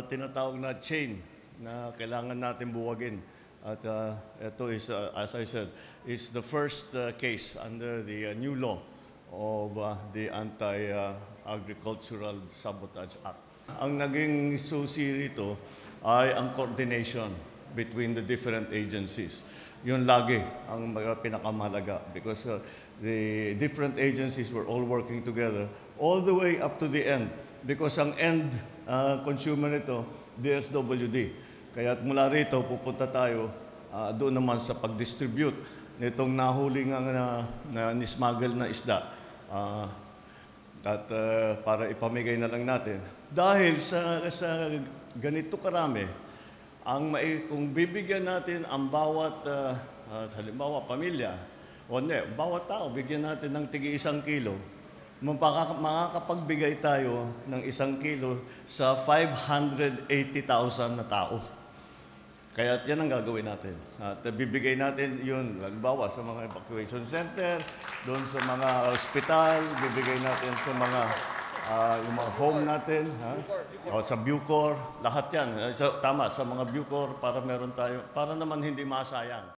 tinatawag na chain na kailangan natin buwagin. At ito is, as I said, is the first case under the new law of the Anti-Agricultural Sabotage Act. Ang naging susi rito ay ang coordination between the different agencies. Yun lagi ang pinakamahalaga because the different agencies were all working together all the way up to the end because ang end consumer nito, DSWD. Kaya mula rito, pupunta tayo doon naman sa pag-distribute nitong nahuling na nismuggle na isda. Para ipamigay na lang natin. Dahil sa ganito karami, kung bibigyan natin ang bawat, halimbawa pamilya, o hindi, bawat tao, bigyan natin ng tigi 1 kilo, makakapagbigay tayo ng 1 kilo sa 580,000 na tao. Kaya yan ang gagawin natin. At bibigay natin yun, halimbawa sa mga evacuation center, doon sa mga hospital, bibigay natin sa mga yung mga home natin, o sa Bucor, lahat yan. Tama, sa mga Bucor para meron tayo, para naman hindi masayang.